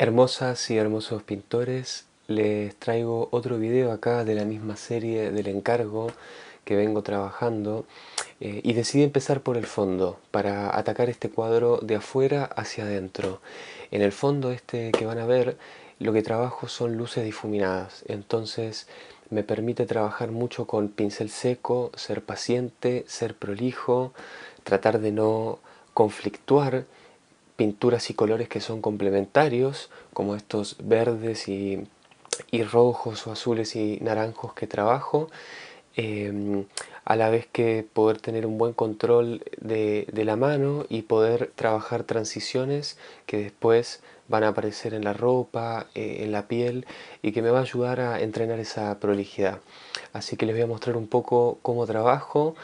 Hermosas y hermosos pintores, les traigo otro video acá de la misma serie del encargo que vengo trabajando y decidí empezar por el fondo para atacar este cuadro de afuera hacia adentro. En el fondo este que van a ver, lo que trabajo son luces difuminadas, entonces me permite trabajar mucho con pincel seco, ser paciente, ser prolijo, tratar de no conflictuar pinturas y colores que son complementarios, como estos verdes y rojos o azules y naranjos que trabajo, eh, a la vez que poder tener un buen control de la mano y poder trabajar transiciones que después van a aparecer en la ropa, en la piel, y que me va a ayudar a entrenar esa prolijidad. Así que les voy a mostrar un poco cómo trabajo,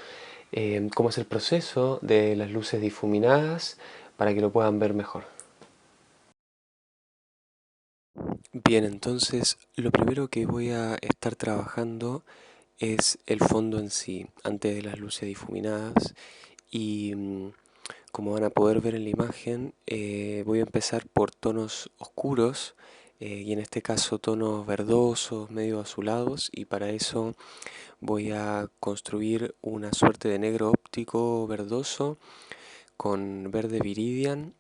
cómo es el proceso de las luces difuminadas para que lo puedan ver mejor. Bien, entonces lo primero que voy a estar trabajando es el fondo en sí, antes de las luces difuminadas. Y como van a poder ver en la imagen, voy a empezar por tonos oscuros, y en este caso tonos verdosos, medio azulados, y para eso voy a construir una suerte de negro óptico verdoso con verde viridian,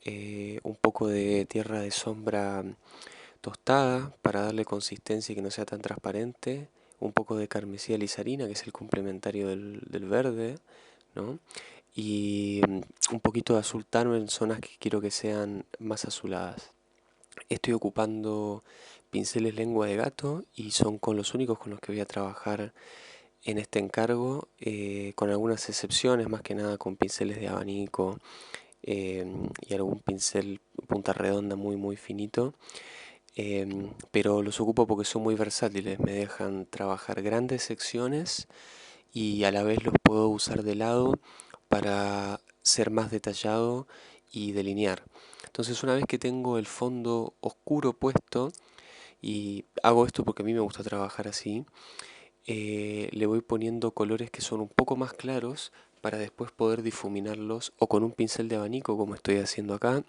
un poco de tierra de sombra tostada para darle consistencia y que no sea tan transparente, un poco de carmesí alizarina, que es el complementario del verde, ¿no? Y un poquito de azul tano en zonas que quiero que sean más azuladas. Estoy ocupando pinceles lengua de gato y son con los únicos con los que voy a trabajar en este encargo, con algunas excepciones, más que nada con pinceles de abanico, y algún pincel punta redonda muy finito. Pero los ocupo porque son muy versátiles, me dejan trabajar grandes secciones y a la vez los puedo usar de lado para ser más detallado y delinear. Entonces, una vez que tengo el fondo oscuro puesto, y hago esto porque a mí me gusta trabajar así, le voy poniendo colores que son un poco más claros para después poder difuminarlos o con un pincel de abanico como estoy haciendo acá,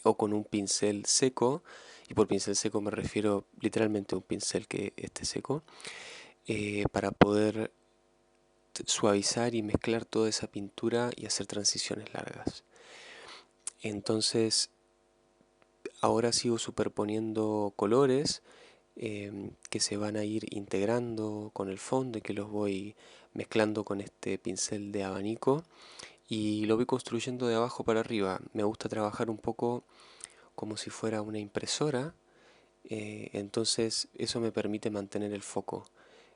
o con un pincel seco, y por pincel seco me refiero literalmente a un pincel que esté seco, para poder suavizar y mezclar toda esa pintura y hacer transiciones largas. Entonces, ahora sigo superponiendo colores, que se van a ir integrando con el fondo y que los voy mezclando con este pincel de abanico y lo voy construyendo de abajo para arriba. Me gusta trabajar un poco como si fuera una impresora. Entonces eso me permite mantener el foco.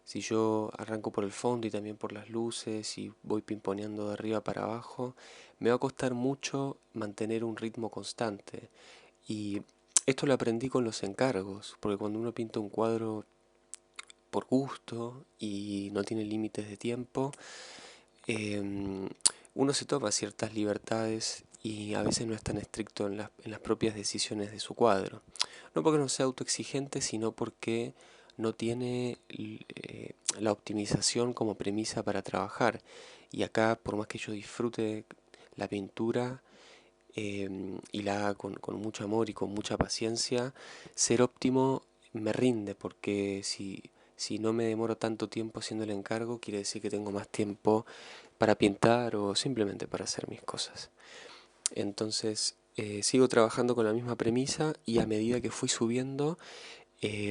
Si yo arranco por el fondo y también por las luces y voy pimponeando de arriba para abajo, me va a costar mucho mantener un ritmo constante. Y esto lo aprendí con los encargos, porque cuando uno pinta un cuadro por gusto y no tiene límites de tiempo, em, uno se toma ciertas libertades y a veces no es tan estricto en las propias decisiones de su cuadro. No porque no sea autoexigente, sino porque no tiene la optimización como premisa para trabajar. Y acá, por más que yo disfrute la pintura, y la haga con mucho amor y con mucha paciencia, ser óptimo me rinde, porque si no me demoro tanto tiempo haciendo el encargo, quiere decir que tengo más tiempo para pintar o simplemente para hacer mis cosas. Entonces, sigo trabajando con la misma premisa y a medida que fui subiendo,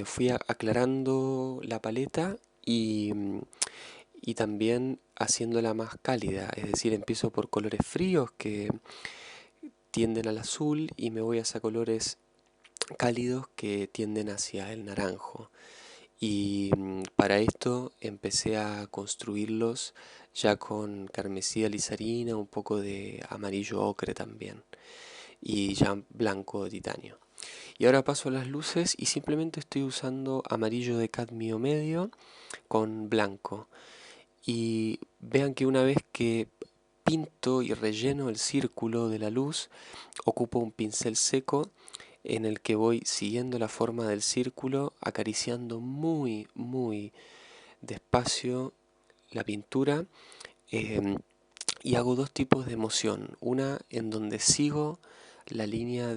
fui aclarando la paleta y también haciéndola más cálida. Es decir, empiezo por colores fríos que tienden al azul y me voy hacia colores cálidos que tienden hacia el naranjo. Y para esto empecé a construirlos ya con carmesí alizarina, un poco de amarillo ocre también, y ya blanco de titanio. Y ahora paso a las luces y simplemente estoy usando amarillo de cadmio medio con blanco. Y vean que una vez que pinto y relleno el círculo de la luz, ocupo un pincel seco en el que voy siguiendo la forma del círculo, acariciando muy despacio la pintura, em, y hago dos tipos de emoción. Una en donde sigo la línea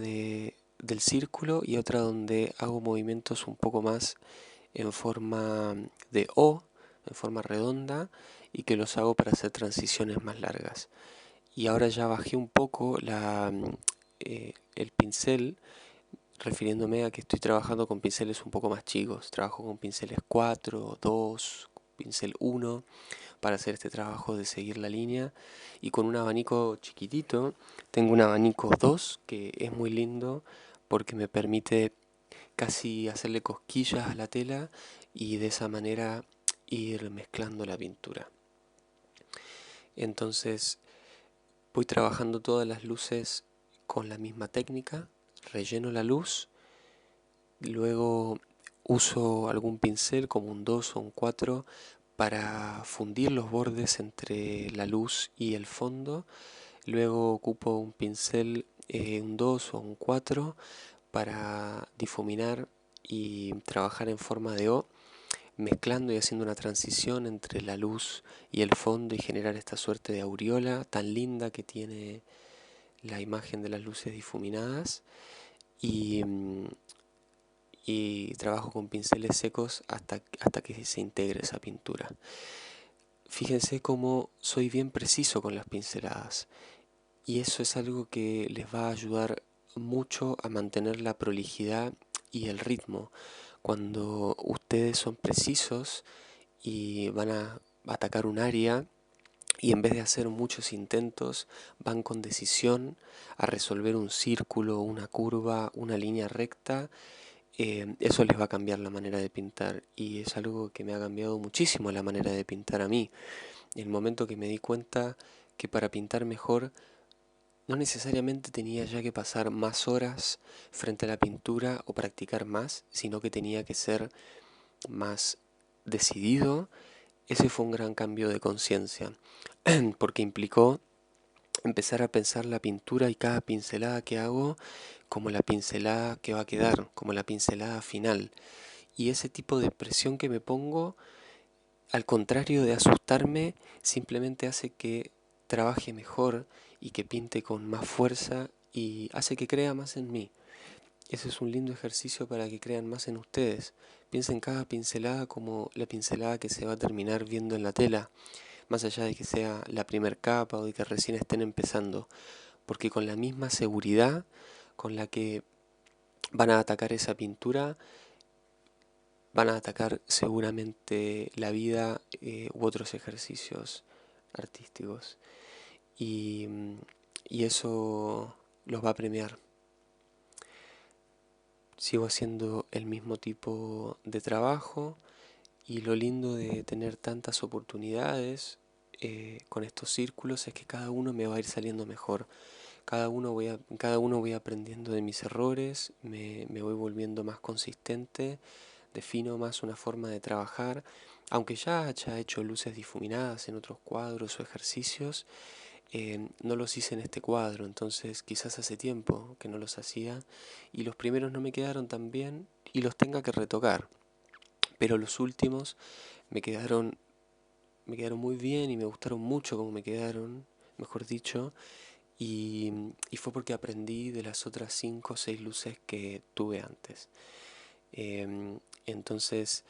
del círculo y otra donde hago movimientos un poco más en forma de O, en forma redonda, y que los hago para hacer transiciones más largas. Y ahora ya bajé un poco el pincel, refiriéndome a que estoy trabajando con pinceles un poco más chicos. Trabajo con pinceles 4, 2, pincel 1 para hacer este trabajo de seguir la línea, y con un abanico chiquitito. Tengo un abanico 2 que es muy lindo porque me permite casi hacerle cosquillas a la tela y de esa manera ir mezclando la pintura. Entonces voy trabajando todas las luces con la misma técnica, relleno la luz, luego uso algún pincel como un 2 o un 4 para fundir los bordes entre la luz y el fondo. Luego ocupo un pincel, un 2 o un 4 para difuminar y trabajar en forma de O, mezclando y haciendo una transición entre la luz y el fondo y generar esta suerte de aureola tan linda que tiene la imagen de las luces difuminadas. Y, y trabajo con pinceles secos hasta que se integre esa pintura. Fíjense cómo soy bien preciso con las pinceladas, y eso es algo que les va a ayudar mucho a mantener la prolijidad y el ritmo. Cuando ustedes son precisos y van a atacar un área, y en vez de hacer muchos intentos, van con decisión a resolver un círculo, una curva, una línea recta, eso les va a cambiar la manera de pintar, y es algo que me ha cambiado muchísimo la manera de pintar a mí. En el momento que me di cuenta que para pintar mejor no necesariamente tenía ya que pasar más horas frente a la pintura o practicar más, sino que tenía que ser más decidido. Ese fue un gran cambio de conciencia, porque implicó empezar a pensar la pintura y cada pincelada que hago como la pincelada que va a quedar, como la pincelada final. Y ese tipo de presión que me pongo, al contrario de asustarme, simplemente hace que trabaje mejor y que pinte con más fuerza y hace que crea más en mí. Ese es un lindo ejercicio para que crean más en ustedes. Piensen cada pincelada como la pincelada que se va a terminar viendo en la tela, más allá de que sea la primer capa o de que recién estén empezando, porque con la misma seguridad con la que van a atacar esa pintura, van a atacar seguramente la vida u otros ejercicios artísticos. Y, y eso los va a premiar. Sigo haciendo el mismo tipo de trabajo, y lo lindo de tener tantas oportunidades con estos círculos es que cada uno me va a ir saliendo mejor. Cada uno voy aprendiendo de mis errores, me voy volviendo más consistente, defino más una forma de trabajar. Aunque ya haya hecho luces difuminadas en otros cuadros o ejercicios, no los hice en este cuadro, entonces quizás hace tiempo que no los hacía y los primeros no me quedaron tan bien y los tenga que retocar. Pero los últimos me quedaron, me quedaron muy bien y me gustaron mucho como me quedaron, mejor dicho, y fue porque aprendí de las otras 5 o 6 luces que tuve antes. Entonces,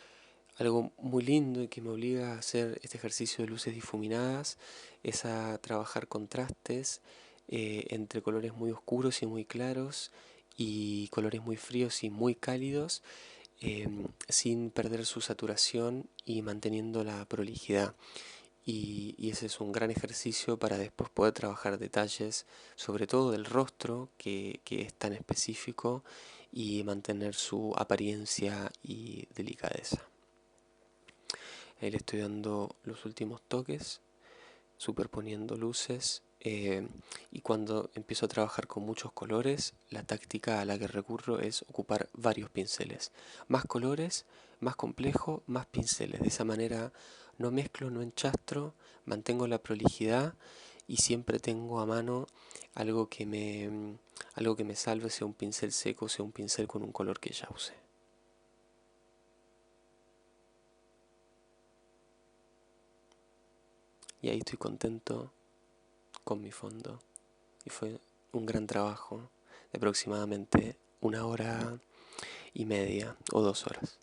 algo muy lindo y que me obliga a hacer este ejercicio de luces difuminadas es a trabajar contrastes entre colores muy oscuros y muy claros y colores muy fríos y muy cálidos, sin perder su saturación y manteniendo la prolijidad. Y ese es un gran ejercicio para después poder trabajar detalles, sobre todo del rostro, que es tan específico, y mantener su apariencia y delicadeza. Ahí le estoy dando los últimos toques, superponiendo luces, y cuando empiezo a trabajar con muchos colores, la táctica a la que recurro es ocupar varios pinceles. Más colores, más complejo, más pinceles. De esa manera no mezclo, no enchastro, mantengo la prolijidad y siempre tengo a mano algo algo que me salve, sea un pincel seco, sea un pincel con un color que ya usé. Y ahí estoy contento con mi fondo. Y fue un gran trabajo de aproximadamente 1 hora y media o 2 horas.